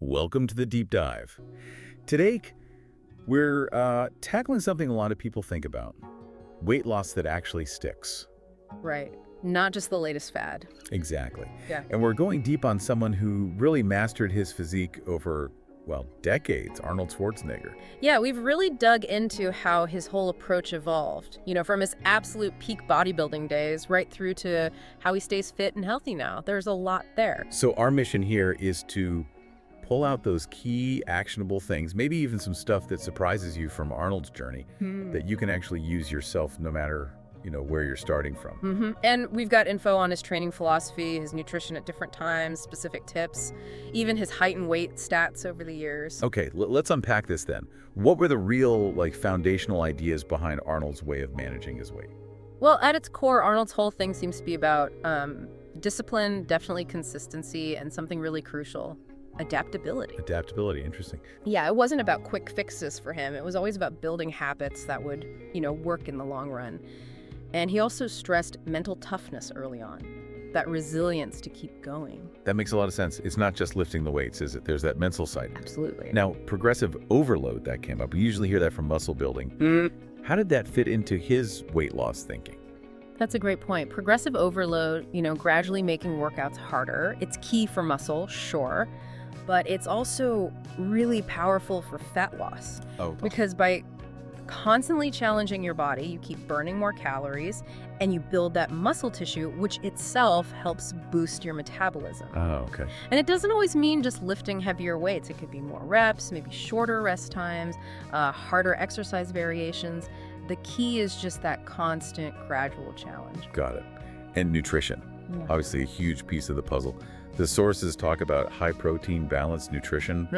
Welcome to the deep dive. Today, we're tackling something a lot of people think about. Weight loss that actually sticks. Right. Not just the latest fad. Exactly. Yeah. And we're going deep on someone who really mastered his physique over, well, decades, Arnold Schwarzenegger. Yeah, we've really dug into how his whole approach evolved. From his absolute peak bodybuilding days right through to how he stays fit and healthy now. There's a lot there. So our mission here is to pull out those key actionable things, maybe even some stuff that surprises you from Arnold's journey that you can actually use yourself no matter, where you're starting from. And we've got info on his training philosophy, his nutrition at different times, specific tips, even his height and weight stats over the years. Okay, let's unpack this then. What were the real, foundational ideas behind Arnold's way of managing his weight? Well, at its core, Arnold's whole thing seems to be about discipline, definitely consistency, and something really crucial: adaptability. Adaptability, interesting. Yeah, it wasn't about quick fixes for him. It was always about building habits that would, work in the long run. And he also stressed mental toughness early on, that resilience to keep going. That makes a lot of sense. It's not just lifting the weights, is it? There's that mental side. Absolutely. Now, progressive overload, that came up. We usually hear that from muscle building. How did that fit into his weight loss thinking? That's a great point. Progressive overload, gradually making workouts harder. It's key for muscle, sure, but it's also really powerful for fat loss. Because by constantly challenging your body, you keep burning more calories and you build that muscle tissue, which itself helps boost your metabolism. Oh, okay. And it doesn't always mean just lifting heavier weights. It could be more reps, maybe shorter rest times, harder exercise variations. The key is just that constant, gradual challenge. Got it. And nutrition, Yeah. obviously a huge piece of the puzzle. The sources talk about high protein, balanced nutrition.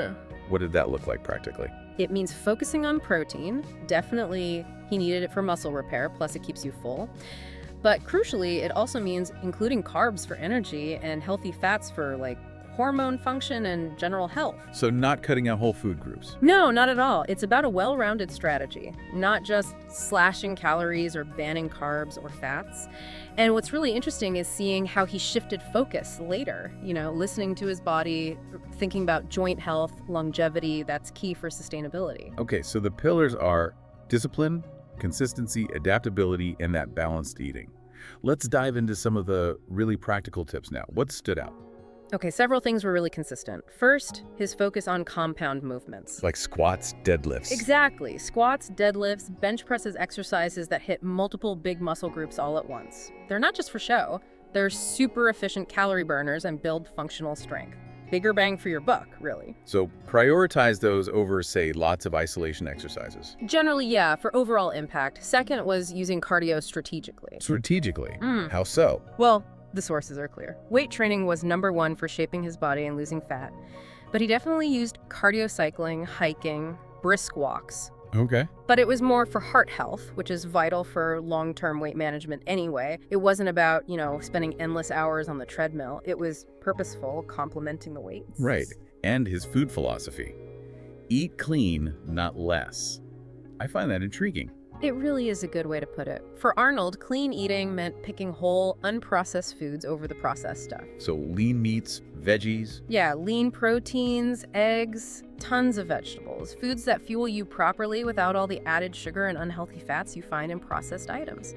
What did that look like practically? It means focusing on protein. Definitely, he needed it for muscle repair, plus it keeps you full. But crucially, it also means including carbs for energy and healthy fats for hormone function and general health. So not cutting out whole food groups. No, not at all. It's about a well-rounded strategy, not just slashing calories or banning carbs or fats. And what's really interesting is seeing how he shifted focus later, listening to his body, thinking about joint health, longevity. That's key for sustainability. Okay, so the pillars are discipline, consistency, adaptability, and that balanced eating. Let's dive into some of the really practical tips now. What stood out? Okay, several things were really consistent. First, his focus on compound movements. Like squats, deadlifts. Exactly. Squats, deadlifts, bench presses, exercises that hit multiple big muscle groups all at once. They're not just for show. They're super efficient calorie burners and build functional strength. Bigger bang for your buck, really. So prioritize those over, say, lots of isolation exercises. Generally, yeah, for overall impact. Second was using cardio strategically. Strategically? How so? Well, the sources are clear. Weight training was #1 for shaping his body and losing fat. But he definitely used cardio cycling, hiking, brisk walks. Okay. But it was more for heart health, which is vital for long-term weight management anyway. It wasn't about, spending endless hours on the treadmill. It was purposeful, complementing the weights. Right. And his food philosophy. Eat clean, not less. I find that intriguing. It really is a good way to put it. For Arnold, clean eating meant picking whole, unprocessed foods over the processed stuff. So lean meats, veggies. Yeah, lean proteins, eggs, tons of vegetables, foods that fuel you properly without all the added sugar and unhealthy fats you find in processed items.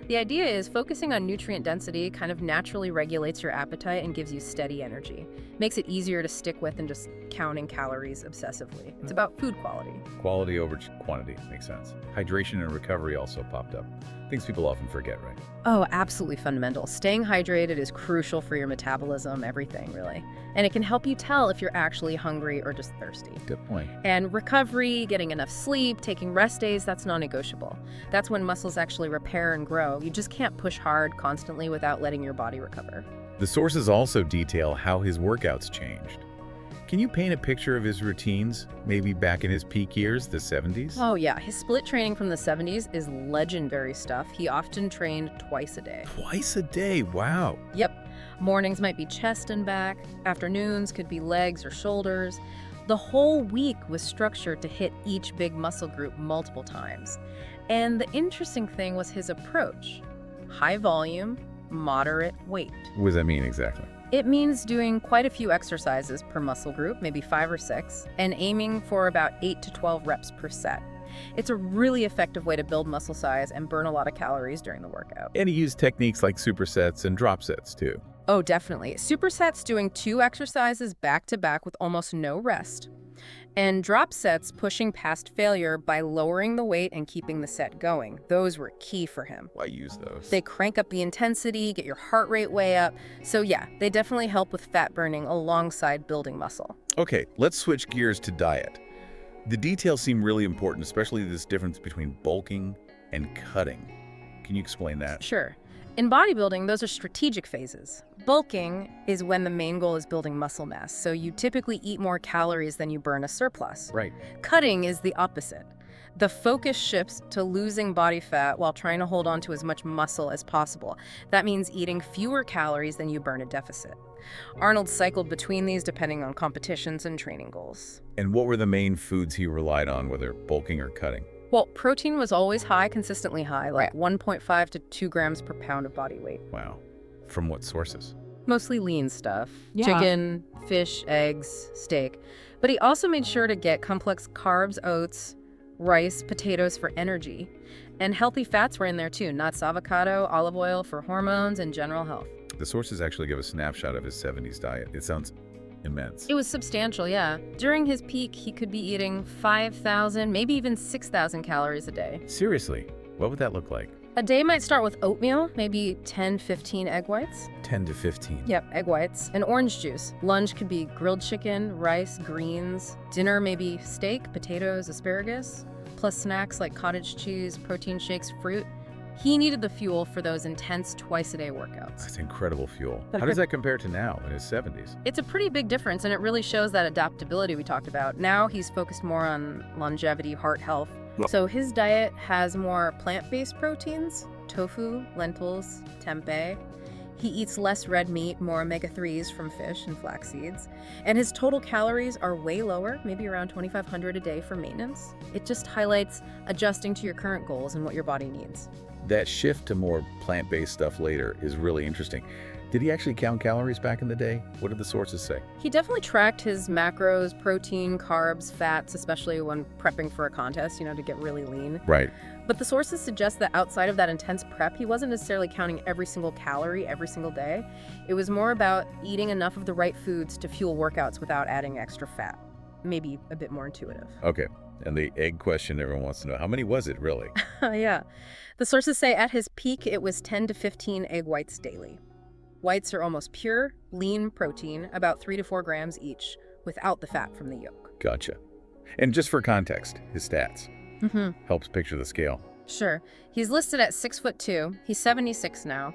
The idea is focusing on nutrient density kind of naturally regulates your appetite and gives you steady energy. Makes it easier to stick with than just counting calories obsessively. It's about food quality. Quality over quantity, makes sense. Hydration and recovery also popped up. Things people often forget, right? Oh, absolutely fundamental. Staying hydrated is crucial for your metabolism, everything, really. And it can help you tell if you're actually hungry or just thirsty. Good point. And recovery, getting enough sleep, taking rest days, that's non-negotiable. That's when muscles actually repair and grow. You just can't push hard constantly without letting your body recover. The sources also detail how his workouts changed. Can you paint a picture of his routines, maybe back in his peak years, the 70s? Oh yeah, his split training from the 70s is legendary stuff. He often trained twice a day. Twice a day, wow. Yep. Mornings might be chest and back, afternoons could be legs or shoulders. The whole week was structured to hit each big muscle group multiple times. And the interesting thing was his approach. High volume, moderate weight. What does that mean exactly? It means doing quite a few exercises per muscle group, maybe 5 or 6, and aiming for about 8 to 12 reps per set. It's a really effective way to build muscle size and burn a lot of calories during the workout. And he used techniques like supersets and drop sets, too. Oh, definitely. Supersets doing 2 exercises back-to-back with almost no rest. And drop sets pushing past failure by lowering the weight and keeping the set going. Those were key for him. Why use those? They crank up the intensity, get your heart rate way up. So yeah, they definitely help with fat burning alongside building muscle. Okay, let's switch gears to diet. The details seem really important, especially this difference between bulking and cutting. Can you explain that? Sure. In bodybuilding, those are strategic phases. Bulking is when the main goal is building muscle mass, so you typically eat more calories than you burn a surplus. Right. Cutting is the opposite. The focus shifts to losing body fat while trying to hold on to as much muscle as possible. That means eating fewer calories than you burn a deficit. Arnold cycled between these depending on competitions and training goals. And what were the main foods he relied on, whether bulking or cutting? Well, protein was always high, consistently high, like 1.5 to 2 grams per pound of body weight. Wow. From what sources? Mostly lean stuff. Yeah. Chicken, fish, eggs, steak. But he also made sure to get complex carbs, oats, rice, potatoes for energy. And healthy fats were in there too. Nuts, avocado, olive oil for hormones and general health. The sources actually give a snapshot of his 70s diet. It sounds immense. It was substantial, yeah. During his peak, he could be eating 5,000, maybe even 6,000 calories a day. Seriously, what would that look like? A day might start with oatmeal, maybe 10, 15 egg whites. 10 to 15. Yep, egg whites. And orange juice. Lunch could be grilled chicken, rice, greens. Dinner, maybe steak, potatoes, asparagus. Plus snacks like cottage cheese, protein shakes, fruit. He needed the fuel for those intense twice-a-day workouts. That's incredible fuel. How does that compare to now in his 70s? It's a pretty big difference, and it really shows that adaptability we talked about. Now he's focused more on longevity, heart health. So his diet has more plant-based proteins, tofu, lentils, tempeh. He eats less red meat, more omega-3s from fish and flax seeds. And his total calories are way lower, maybe around 2,500 a day for maintenance. It just highlights adjusting to your current goals and what your body needs. That shift to more plant-based stuff later is really interesting. Did he actually count calories back in the day? What did the sources say? He definitely tracked his macros, protein, carbs, fats, especially when prepping for a contest, to get really lean. Right. But the sources suggest that outside of that intense prep, he wasn't necessarily counting every single calorie every single day. It was more about eating enough of the right foods to fuel workouts without adding extra fat. Maybe a bit more intuitive. Okay. And the egg question everyone wants to know, how many was it really? Yeah. The sources say at his peak, it was 10 to 15 egg whites daily. Whites are almost pure, lean protein, about 3 to 4 grams each, without the fat from the yolk. Gotcha. And just for context, his stats. Helps picture the scale. Sure. He's listed at 6'2". He's 76 now.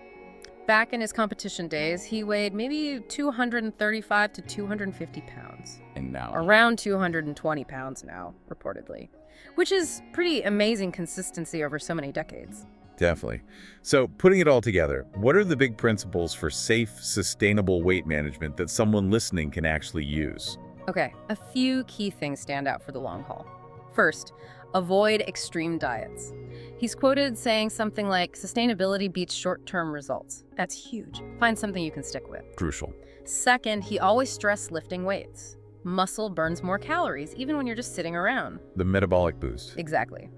Back in his competition days, he weighed maybe 235 to 250 pounds. And now? Around 220 pounds now, reportedly. Which is pretty amazing consistency over so many decades. Definitely. So putting it all together, what are the big principles for safe, sustainable weight management that someone listening can actually use? Okay, a few key things stand out for the long haul. First, avoid extreme diets. He's quoted saying something like, sustainability beats short-term results. That's huge. Find something you can stick with. Crucial. Second, he always stressed lifting weights. Muscle burns more calories, even when you're just sitting around. The metabolic boost. Exactly.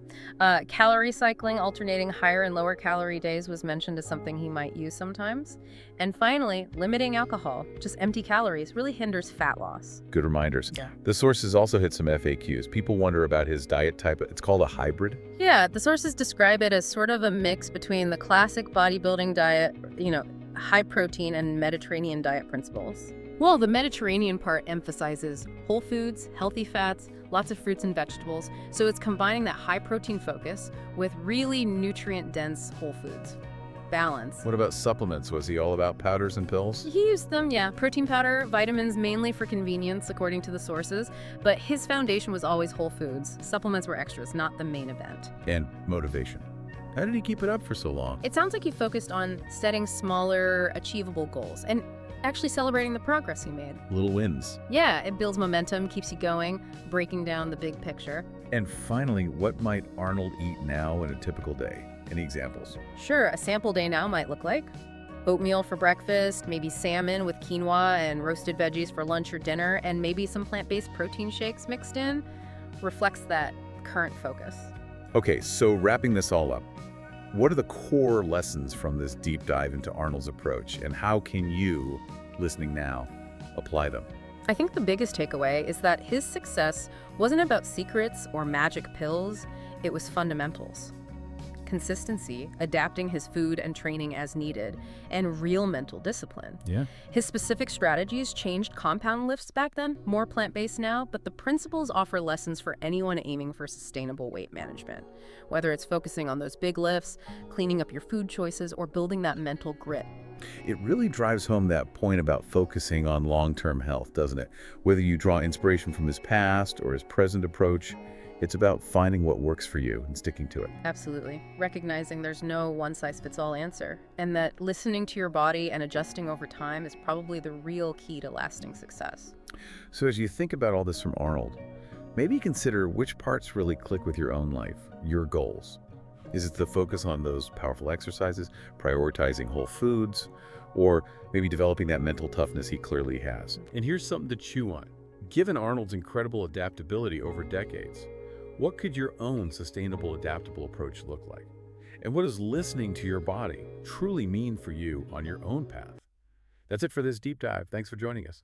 Calorie cycling, alternating higher and lower calorie days was mentioned as something he might use sometimes. And finally, limiting alcohol, just empty calories, really hinders fat loss. Good reminders. Yeah. The sources also hit some FAQs. People wonder about his diet type. It's called a hybrid. Yeah, the sources describe it as sort of a mix between the classic bodybuilding diet, high protein and Mediterranean diet principles. Well, the Mediterranean part emphasizes whole foods, healthy fats, lots of fruits and vegetables, so it's combining that high protein focus with really nutrient-dense whole foods. Balance. What about supplements? Was he all about powders and pills? He used them, yeah. Protein powder, vitamins mainly for convenience, according to the sources, but his foundation was always whole foods. Supplements were extras, not the main event. And motivation. How did he keep it up for so long? It sounds like he focused on setting smaller, achievable goals and actually celebrating the progress he made. Little wins. Yeah, it builds momentum, keeps you going, breaking down the big picture. And finally, what might Arnold eat now in a typical day? Any examples? Sure, a sample day now might look like Oatmeal for breakfast, maybe salmon with quinoa and roasted veggies for lunch or dinner, and maybe some plant-based protein shakes mixed in, reflects that current focus. Okay, so wrapping this all up, what are the core lessons from this deep dive into Arnold's approach, and how can you, listening now, apply them? I think the biggest takeaway is that his success wasn't about secrets or magic pills, it was fundamentals. Consistency, adapting his food and training as needed, and real mental discipline. Yeah. His specific strategies changed compound lifts back then, more plant-based now, but the principles offer lessons for anyone aiming for sustainable weight management. Whether it's focusing on those big lifts, cleaning up your food choices, or building that mental grit. It really drives home that point about focusing on long-term health, doesn't it? Whether you draw inspiration from his past or his present approach, it's about finding what works for you and sticking to it. Absolutely. Recognizing there's no one-size-fits-all answer, and that listening to your body and adjusting over time is probably the real key to lasting success. So as you think about all this from Arnold, maybe consider which parts really click with your own life, your goals. Is it the focus on those powerful exercises, prioritizing whole foods, or maybe developing that mental toughness he clearly has? And here's something to chew on. Given Arnold's incredible adaptability over decades, what could your own sustainable, adaptable approach look like? And what does listening to your body truly mean for you on your own path? That's it for this deep dive. Thanks for joining us.